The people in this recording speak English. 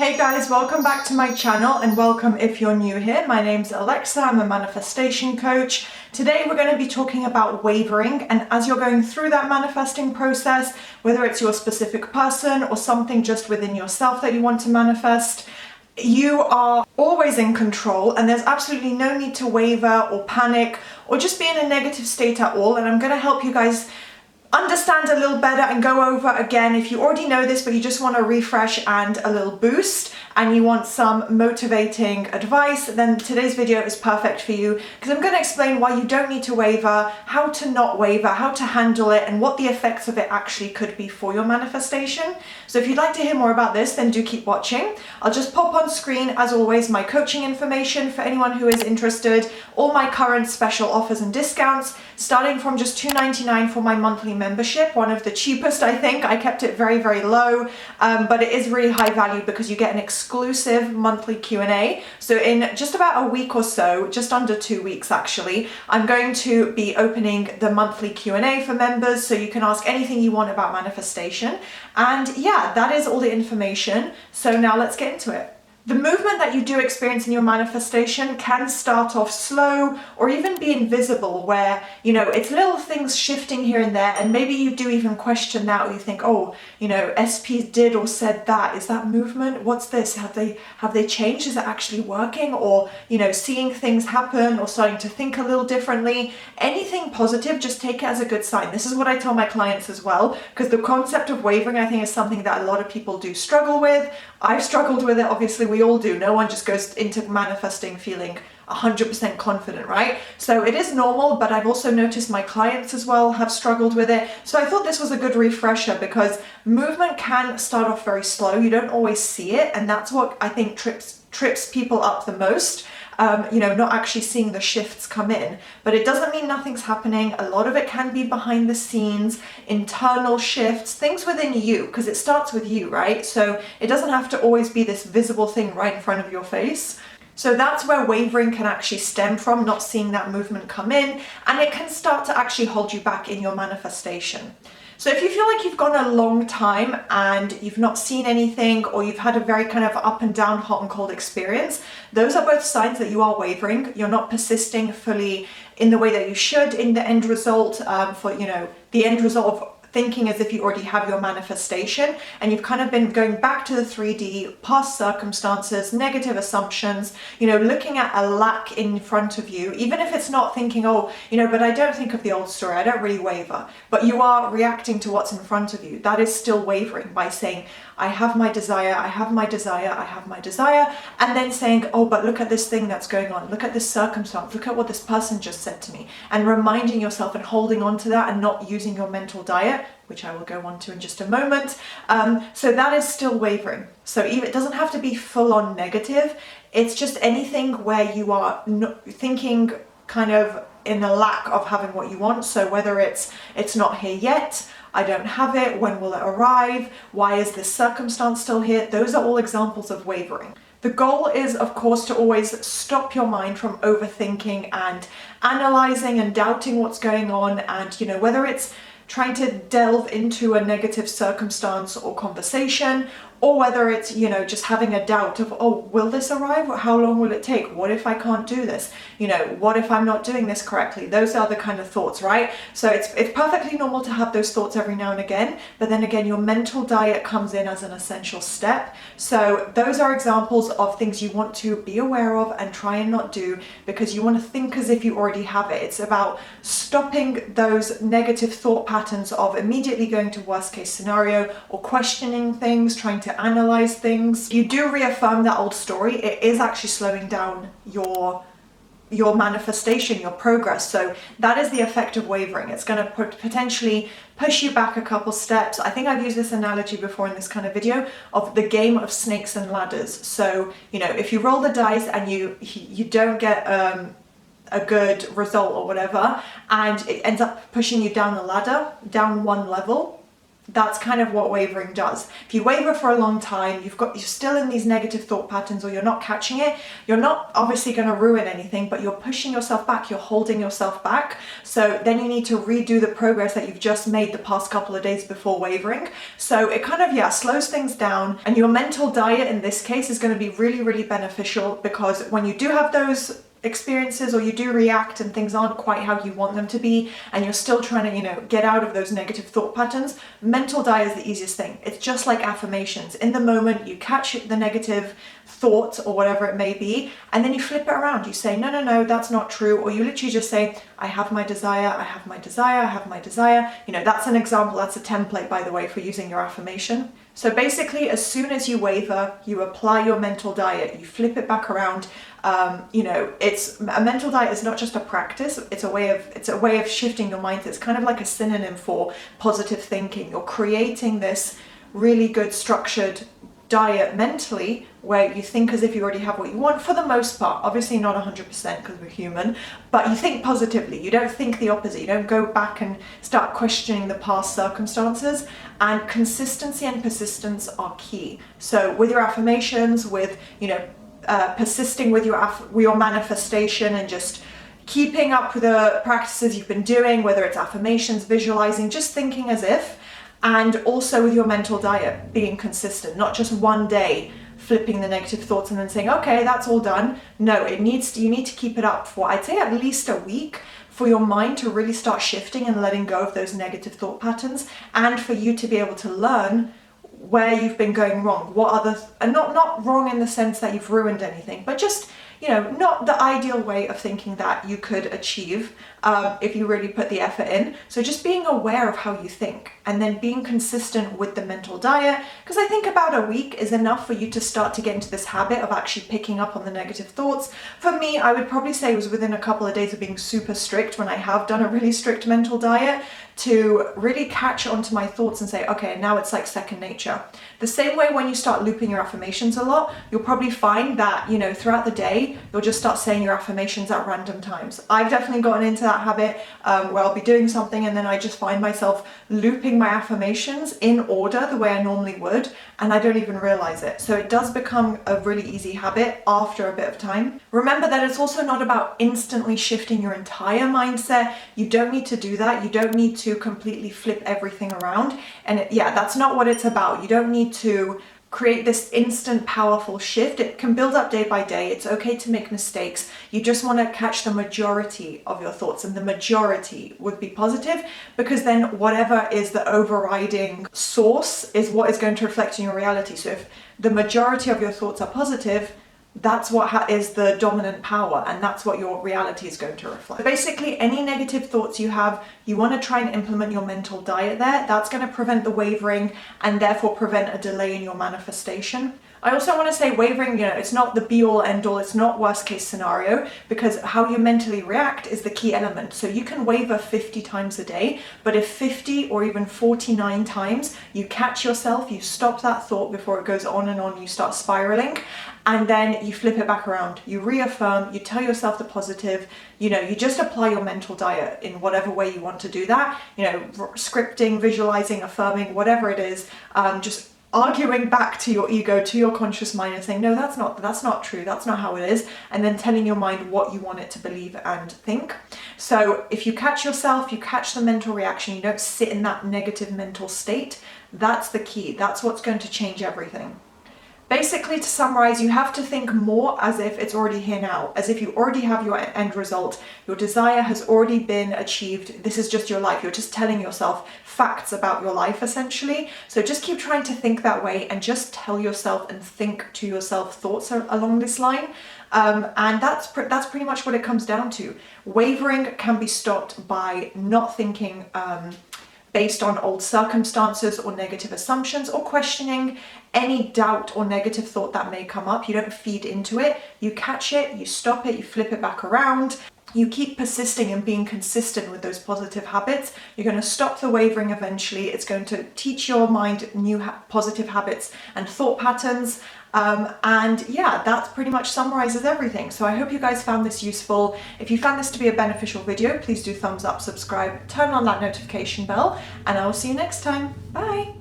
Hey guys, welcome back to my channel and welcome if you're new here. My name's Alexa, I'm a manifestation coach. Today we're going to be talking about wavering, and as you're going through that manifesting process, whether it's your specific person or something just within yourself that you want to manifest, you are always in control and there's absolutely no need to waver or panic or just be in a negative state at all. And I'm going to help you guys understand a little better and go over again if you already know this but you just want a refresh and a little boost and you want some motivating advice, then today's video is perfect for you, because I'm going to explain why you don't need to waver, how to not waver, how to handle it, and what the effects of it actually could be for your manifestation. So if you'd like to hear more about this, then do keep watching. I'll just pop on screen, as always, my coaching information for anyone who is interested, all my current special offers and discounts, starting from just $2.99 for my monthly membership, one of the cheapest, I think. I kept it very, very low, but it is really high value because you get an exclusive monthly Q&A. So in just about a week or so, just under 2 weeks actually, I'm going to be opening the monthly Q&A for members, so you can ask anything you want about manifestation. And yeah, that is all the information. So now let's get into it. The movement that you do experience in your manifestation can start off slow or even be invisible, where, you know, it's little things shifting here and there, and maybe you do even question that, or you think, oh, you know, SP did or said that. Is that movement? What's this? Have they changed? Is it actually working? Or, you know, seeing things happen or starting to think a little differently. Anything positive, just take it as a good sign. This is what I tell my clients as well, because the concept of wavering, I think, is something that a lot of people do struggle with. I've struggled with it, obviously we all do. No one just goes into manifesting feeling 100% confident, right? So it is normal, but I've also noticed my clients as well have struggled with it. So I thought this was a good refresher, because movement can start off very slow. You don't always see it, and that's what I think trips people up the most. You know, not actually seeing the shifts come in, but it doesn't mean nothing's happening. A lot of it can be behind the scenes, internal shifts, things within you, because it starts with you, right? So it doesn't have to always be this visible thing right in front of your face. So that's where wavering can actually stem from, not seeing that movement come in, and it can start to actually hold you back in your manifestation. So if you feel like you've gone a long time and you've not seen anything, or you've had a very kind of up and down, hot and cold experience, those are both signs that you are wavering. You're not persisting fully in the way that you should in the end result, for, you know, the end result of thinking as if you already have your manifestation, and you've kind of been going back to the 3D, past circumstances, negative assumptions, you know, looking at a lack in front of you, even if it's not thinking, oh, you know, but I don't think of the old story, I don't really waver, but you are reacting to what's in front of you. That is still wavering, by saying, I have my desire, I have my desire, I have my desire, and then saying, oh, but look at this thing that's going on, look at this circumstance, look at what this person just said to me, and reminding yourself and holding on to that and not using your mental diet, which I will go on to in just a moment. So that is still wavering. So even, it doesn't have to be full on negative. It's just anything where you are thinking kind of in a lack of having what you want. So whether it's not here yet, I don't have it, when will it arrive, why is this circumstance still here? Those are all examples of wavering. The goal is, of course, to always stop your mind from overthinking and analyzing and doubting what's going on, and, you know, whether it's trying to delve into a negative circumstance or conversation, or whether it's, you know, just having a doubt of, oh, will this arrive? How long will it take? What if I can't do this? You know, what if I'm not doing this correctly? Those are the kind of thoughts, right? So it's perfectly normal to have those thoughts every now and again, but then again, your mental diet comes in as an essential step. So those are examples of things you want to be aware of and try and not do, because you want to think as if you already have it. It's about stopping those negative thought patterns of immediately going to worst case scenario or questioning things, trying to analyze things. You do reaffirm that old story. It is actually slowing down your manifestation, your progress. So that is the effect of wavering. It's going to potentially push you back a couple steps. I think I've used this analogy before in this kind of video of the game of snakes and ladders. So, you know, if you roll the dice and you don't get a good result or whatever, and it ends up pushing you down the ladder, down one level, That's kind of what wavering does. If you waver for a long time, you're still in these negative thought patterns, or you're not catching it, you're not obviously going to ruin anything, but you're pushing yourself back, you're holding yourself back. So then you need to redo the progress that you've just made the past couple of days before wavering. So it kind of, slows things down. And your mental diet in this case is going to be really, really beneficial, because when you do have those experiences, or you do react and things aren't quite how you want them to be, and you're still trying to get out of those negative thought patterns, mental diet is the easiest thing. It's just like affirmations. In the moment, you catch the negative thought or whatever it may be, and then you flip it around. You say, no, that's not true. Or you literally just say, I have my desire, I have my desire, I have my desire. That's an example, that's a template, by the way, for using your affirmation. So basically, as soon as you waver, you apply your mental diet, you flip it back around. It's a mental diet is not just a practice, it's a way of shifting your mindset. It's kind of like a synonym for positive thinking. You're creating this really good structured diet mentally, where you think as if you already have what you want, for the most part. Obviously not 100%, because we're human, but you think positively. You don't think the opposite. You don't go back and start questioning the past circumstances. And consistency and persistence are key. So with your affirmations, with persisting with your manifestation, and just keeping up with the practices you've been doing, whether it's affirmations, visualizing, just thinking as if. And also with your mental diet, being consistent, not just one day flipping the negative thoughts and then saying, okay, that's all done. No, you need to keep it up for, I'd say, at least a week, for your mind to really start shifting and letting go of those negative thought patterns, and for you to be able to learn where you've been going wrong, and not wrong in the sense that you've ruined anything, but just not the ideal way of thinking that you could achieve if you really put the effort in. So just being aware of how you think, and then being consistent with the mental diet, because I think about a week is enough for you to start to get into this habit of actually picking up on the negative thoughts. For me, I would probably say it was within a couple of days of being super strict, when I have done a really strict mental diet, to really catch onto my thoughts and say, okay, now it's like second nature. The same way when you start looping your affirmations a lot, you'll probably find that, throughout the day, you'll just start saying your affirmations at random times. I've definitely gotten into that habit where I'll be doing something and then I just find myself looping my affirmations in order the way I normally would, and I don't even realize it. So it does become a really easy habit after a bit of time. Remember that it's also not about instantly shifting your entire mindset. You don't need to do that. You don't need to completely flip everything around. And that's not what it's about. You don't need to create this instant powerful shift. It can build up day by day. It's okay to make mistakes. You just want to catch the majority of your thoughts, and the majority would be positive, because then whatever is the overriding source is what is going to reflect in your reality. So if the majority of your thoughts are positive, that's what is the dominant power, and that's what your reality is going to reflect. So basically, any negative thoughts you have, you want to try and implement your mental diet there. That's going to prevent the wavering, and therefore prevent a delay in your manifestation. I also want to say wavering, it's not the be all end all, it's not worst case scenario, because how you mentally react is the key element. So you can waver 50 times a day, but if 50 or even 49 times you catch yourself, you stop that thought before it goes on and on, you start spiraling, and then you flip it back around, you reaffirm, you tell yourself the positive, you just apply your mental diet in whatever way you want to do that, scripting, visualizing, affirming, whatever it is, just arguing back to your ego, to your conscious mind, and saying, no, that's not true, that's not how it is, and then telling your mind what you want it to believe and think. So if you catch yourself, you catch the mental reaction, you don't sit in that negative mental state, that's the key. That's what's going to change everything. Basically, to summarize, you have to think more as if it's already here now, as if you already have your end result. Your desire has already been achieved. This is just your life. You're just telling yourself facts about your life, essentially. So just keep trying to think that way, and just tell yourself and think to yourself thoughts along this line. And that's pretty much what it comes down to. Wavering can be stopped by not thinking based on old circumstances or negative assumptions, or questioning any doubt or negative thought that may come up. You don't feed into it, you catch it, you stop it, you flip it back around. you keep persisting and being consistent with those positive habits, you're going to stop the wavering eventually. It's going to teach your mind new positive habits and thought patterns. And yeah, that pretty much summarizes everything. So I hope you guys found this useful. If you found this to be a beneficial video, please do thumbs up, subscribe, turn on that notification bell, and I will see you next time. Bye.